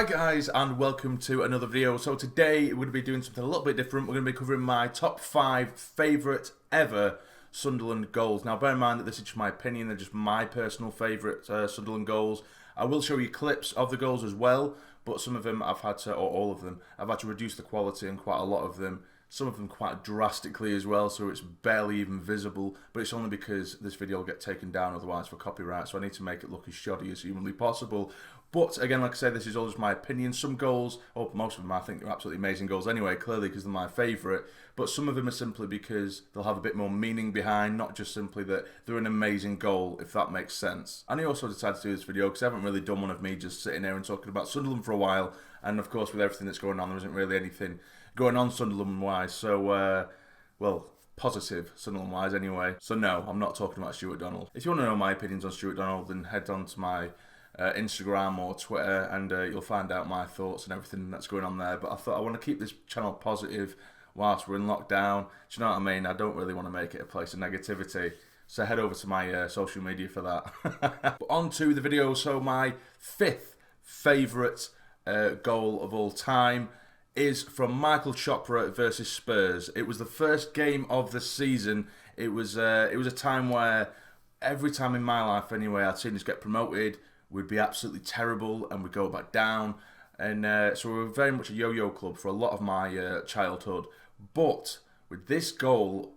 Hi guys, and welcome to another video. So today we're going to be doing something a little bit different. We're going to be covering my top 5 favourite ever Sunderland goals. Now bear in mind that this is just my opinion, they're just my personal favourite Sunderland goals. I will show you clips of the goals as well, but some of them I've had to, or all of them, I've had to reduce the quality in quite a lot of them. Some of them quite drastically as well, so it's barely even visible, but it's only because this video will get taken down otherwise for copyright, so I need to make it look as shoddy as humanly possible. But again, like I said, this is all just my opinion. Some goals, or most of them I think are absolutely amazing goals anyway, clearly because they're my favourite, but some of them are simply because they'll have a bit more meaning behind, not just simply that they're an amazing goal, if that makes sense. And I also decided to do this video because I haven't really done one of me just sitting there and talking about Sunderland for a while, and of course with everything that's going on, there isn't really anything going on Sunderland-wise, so, well, positive Sunderland-wise anyway. So no, I'm not talking about Stuart Donald. If you want to know my opinions on Stuart Donald, then head on to my Instagram or Twitter, and you'll find out my thoughts and everything that's going on there. But I thought I want to keep this channel positive whilst we're in lockdown. Do you know what I mean? I don't really want to make it a place of negativity. So head over to my social media for that. But on to the video. So my 5th favourite goal of all time is from Michael Chopra versus Spurs. It was the first game of the season. It was a time where every time in my life anyway I'd seen us get promoted, we'd be absolutely terrible and we'd go back down. And so we were very much a yo-yo club for a lot of my childhood. But with this goal,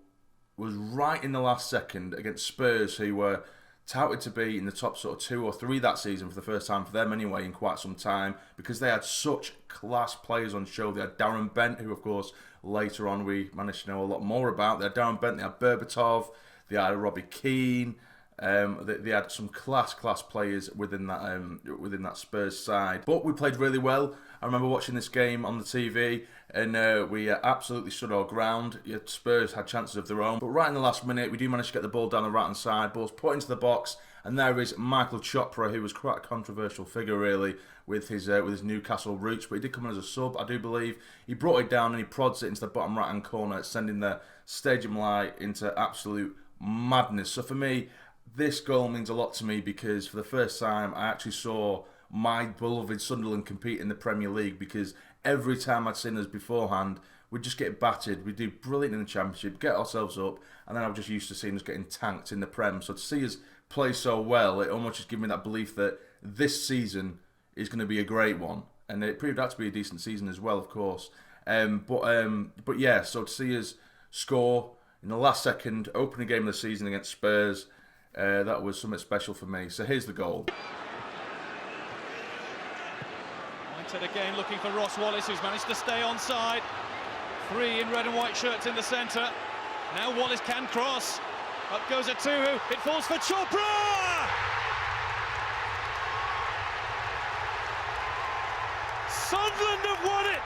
was right in the last second against Spurs, who were touted to be in the top sort of 2 or 3 that season for the first time for them anyway in quite some time, because they had such class players on show. They had Darren Bent, who of course later on we managed to know a lot more about. They had Darren Bent, they had Berbatov, they had Robbie Keane. They had some class players within that Spurs side, but we played really well. I remember watching this game on the TV, and we absolutely stood our ground. Spurs had chances of their own, but right in the last minute, we do manage to get the ball down the right-hand side. Ball's put into the box, and there is Michael Chopra, who was quite a controversial figure, really, with his Newcastle roots, but he did come in as a sub, I do believe. He brought it down, and he prods it into the bottom right-hand corner, sending the stadium light into absolute madness. So for me, this goal means a lot to me because for the first time I actually saw my beloved Sunderland compete in the Premier League, because every time I'd seen us beforehand, we'd just get battered. We'd do brilliant in the Championship, get ourselves up, and then I was just used to seeing us getting tanked in the Prem. So to see us play so well, it almost just gave me that belief that this season is going to be a great one. And it proved out to be a decent season as well, of course. But yeah, so to see us score in the last second, opening game of the season against Spurs, that was something special for me. So here's the goal. Pointed again, looking for Ross Wallace, who's managed to stay onside. 3 in red and white shirts in the centre. Now Wallace can cross. Up goes a 2. It falls for Chopra! Sunderland have won it!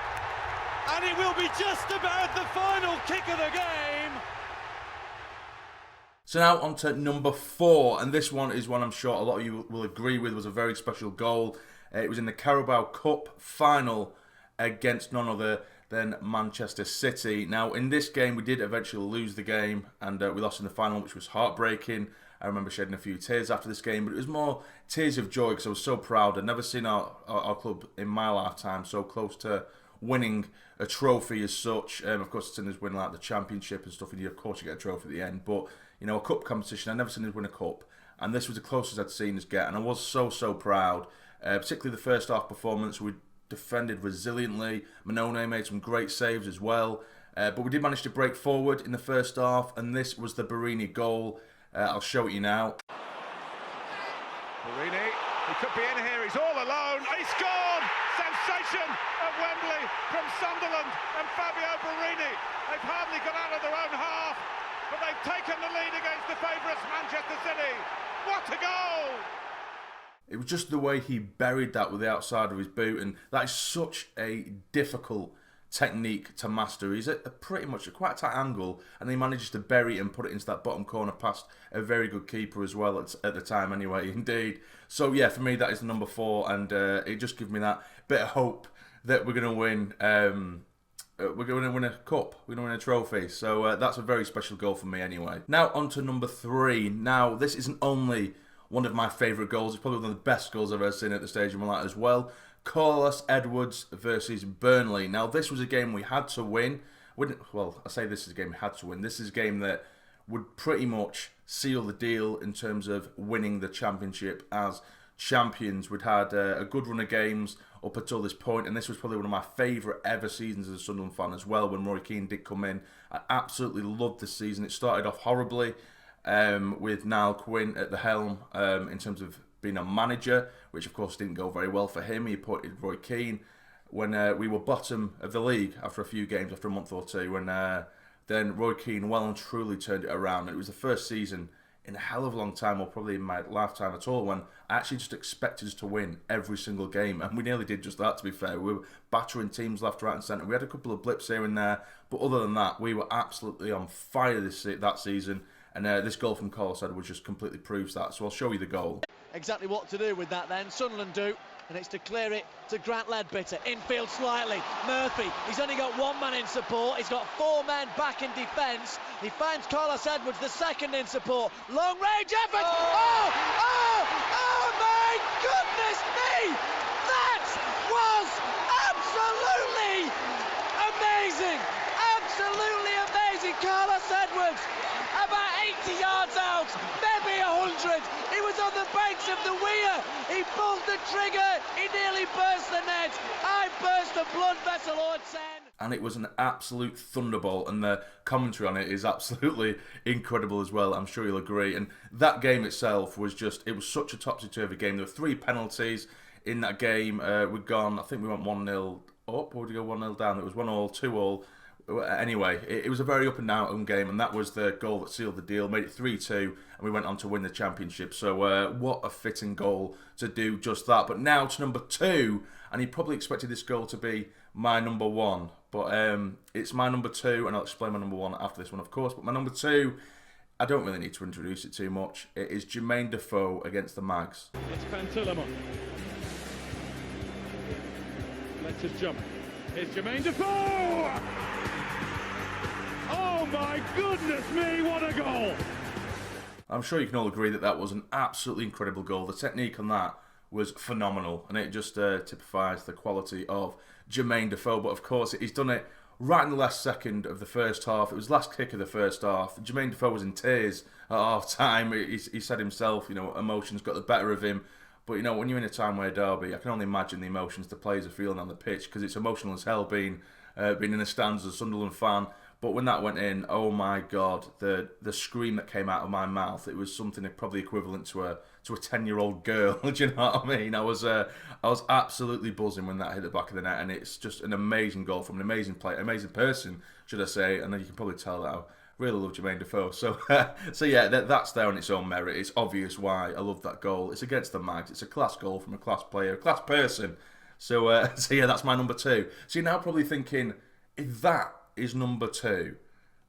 And it will be just about the final kick of the game. So now on to number 4, and this one is one I'm sure a lot of you will agree with was a very special goal. It was in the Carabao Cup final against none other than Manchester City. Now in this game we did eventually lose the game, and we lost in the final, which was heartbreaking. I remember shedding a few tears after this game, but it was more tears of joy because I was so proud. I'd never seen our club in my lifetime so close to winning a trophy as such. Of course, it's in us win like the Championship and stuff, and of course you get a trophy at the end, but you know, a cup competition, I've never seen us win a cup, and this was the closest I'd seen us get, and I was so proud. Particularly the first half performance, we defended resiliently. Manone made some great saves as well, but we did manage to break forward in the first half, and this was the Barini goal. I'll show it you now. Barini, he could be in here, he's all alone, he's gone! Sensation at Wembley from Sunderland and Fabio Barini. They've hardly got out of their own half, but they've taken the lead against the favourites Manchester City. What a goal! It was just the way he buried that with the outside of his boot, and that is such a difficult technique to master. He's at pretty much a quite tight angle, and he manages to bury it and put it into that bottom corner past a very good keeper as well at the time anyway, indeed. So yeah, for me that is the number 4, and it just gives me that bit of hope that we're going to win. We're going to win a cup. We're going to win a trophy. So that's a very special goal for me anyway. Now on to number 3. Now this isn't only one of my favourite goals, it's probably one of the best goals I've ever seen at the stage of my life as well. Carlos Edwards versus Burnley. Now, this was a game we had to win. Well, I say this is a game we had to win. This is a game that would pretty much seal the deal in terms of winning the championship as champions. We'd had a good run of games up until this point, and this was probably one of my favourite ever seasons as a Sunderland fan as well, when Rory Keane did come in. I absolutely loved this season. It started off horribly with Niall Quinn at the helm in terms of being a manager, which of course didn't go very well for him. He appointed Rory Keane when we were bottom of the league after a few games, after a month or two, and then Rory Keane well and truly turned it around. And it was the first season in a hell of a long time, or probably in my lifetime at all, when I actually just expected us to win every single game. And we nearly did just that, to be fair. We were battering teams left, right and centre. We had a couple of blips here and there, but other than that, we were absolutely on fire that season. And this goal from Carlos Edwards just completely proves that. So I'll show you the goal. Exactly what to do with that then. Sunderland do. And it's to clear it to Grant Ledbetter. Infield slightly. Murphy, he's only got one man in support. He's got four men back in defence. He finds Carlos Edwards, the second in support. Long range effort. Oh my goodness me! That was absolutely amazing. Absolutely amazing. Carlos Edwards, about 80 yards out, maybe 100. He was on the banks of the Weir. He pulled the trigger. He nearly burst the net. I burst a blood vessel, Ortsen. And it was an absolute thunderbolt, and the commentary on it is absolutely incredible as well. I'm sure you'll agree. And that game itself was it was such a topsy-turvy game. There were 3 penalties in that game. We'd gone, I think we went 1-0 up, or did we go 1-0 down? It was 1-1, 2-2. Anyway, it was a very up and down game, and that was the goal that sealed the deal, made it 3-2, and we went on to win the championship. So what a fitting goal to do just that. But now to number 2, and he probably expected this goal to be my number 1, but it's my number 2, and I'll explain my number 1 after this one, of course. But my number 2, I don't really need to introduce it too much. It is Jermaine Defoe against the Mags. It's Pantilimon. Let's us jump. Here's Jermaine Defoe! Oh my goodness me, what a goal! I'm sure you can all agree that that was an absolutely incredible goal. The technique on that was phenomenal, and it just typifies the quality of Jermaine Defoe. But of course, he's done it right in the last second of the first half. It was the last kick of the first half. Jermaine Defoe was in tears at half time. He said himself, emotions got the better of him. But, when you're in a time where Derby, I can only imagine the emotions the players are feeling on the pitch, because it's emotional as hell being in the stands as a Sunderland fan. But when that went in, oh my God, the scream that came out of my mouth, it was something probably equivalent to a 10-year-old girl. Do you know what I mean? I was absolutely buzzing when that hit the back of the net, and it's just an amazing goal from an amazing player, amazing person, should I say? And then you can probably tell that I really love Jermaine Defoe. So yeah, that's there on its own merit. It's obvious why I love that goal. It's against the Mags. It's a class goal from a class player, a class person. So yeah, that's my number 2. So you're now probably thinking, if that is number 2,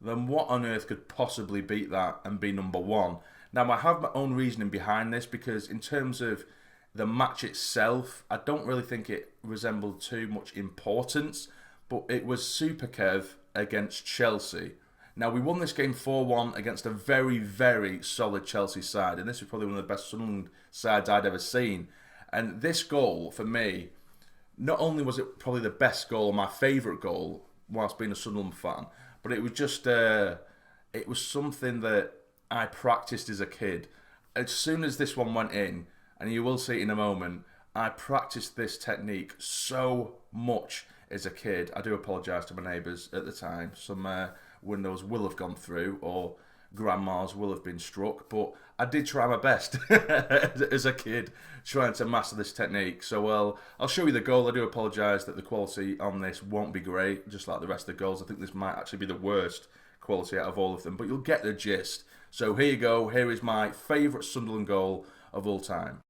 then what on earth could possibly beat that and be number 1? Now, I have my own reasoning behind this, because in terms of the match itself, I don't really think it resembled too much importance, but it was Super Kev against Chelsea. Now, we won this game 4-1 against a very, very solid Chelsea side, and this was probably one of the best Sunderland sides I'd ever seen. And this goal, for me, not only was it probably the best goal, or my favourite goal, whilst being a Sunderland fan, but it was just, it was something that I practiced as a kid. As soon as this one went in, and you will see it in a moment, I practiced this technique so much as a kid. I do apologise to my neighbours at the time. Some windows will have gone through, or grandmas will have been struck, but I did try my best as a kid trying to master this technique. So I'll show you the goal. I do apologise that the quality on this won't be great, just like the rest of the goals. I think this might actually be the worst quality out of all of them, but you'll get the gist. So here you go. Here is my favourite Sunderland goal of all time.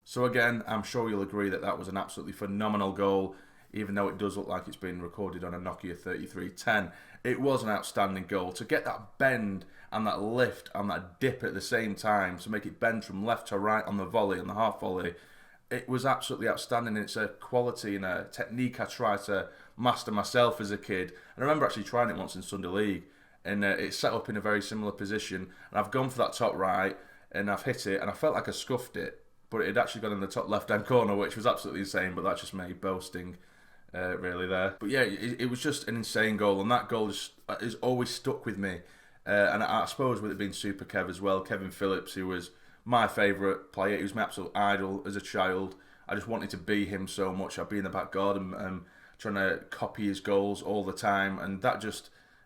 So again, I'm sure you'll agree that that was an absolutely phenomenal goal, even though it does look like it's been recorded on a Nokia 3310. It was an outstanding goal. To get that bend and that lift and that dip at the same time, to make it bend from left to right on the volley, on the half volley, it was absolutely outstanding. It's a quality and a technique I tried to master myself as a kid. And I remember actually trying it once in Sunday League, and it's set up in a very similar position. And I've gone for that top right, and I've hit it, and I felt like I scuffed it, but it had actually gone in the top left-hand corner, which was absolutely insane. But that's just me boasting, really there. But yeah, it was just an insane goal, and that goal is always stuck with me. And I suppose with it being Super Kev as well, Kevin Phillips, who was my favourite player, he was my absolute idol as a child. I just wanted to be him so much. I'd be in the back garden trying to copy his goals all the time, and that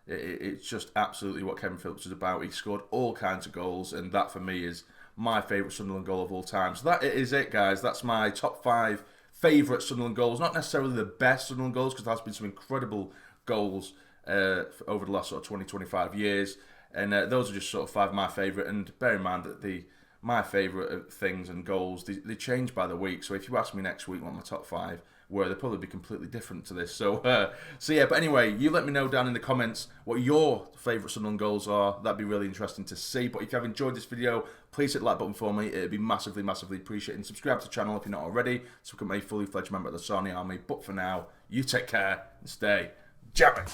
it's just absolutely what Kevin Phillips is about. He scored all kinds of goals, and that for me is my favourite Sunderland goal of all time. So that is it, guys. That's my top 5 favourite Sunderland goals. Not necessarily the best Sunderland goals, because there's been some incredible goals over the last sort of 20-25 years, and those are just sort of 5 of my favourite. And bear in mind that my favourite things and goals, they change by the week. So if you ask me next week what my top 5 were, they'll probably be completely different to this. So yeah, but anyway, you let me know down in the comments what your favourite Sunderland goals are. That'd be really interesting to see. But if you have enjoyed this video, please hit the like button for me. It'd be massively, massively appreciated. And subscribe to the channel if you're not already, so become a fully fledged member of the Sarny Army. But for now, you take care and stay jamming.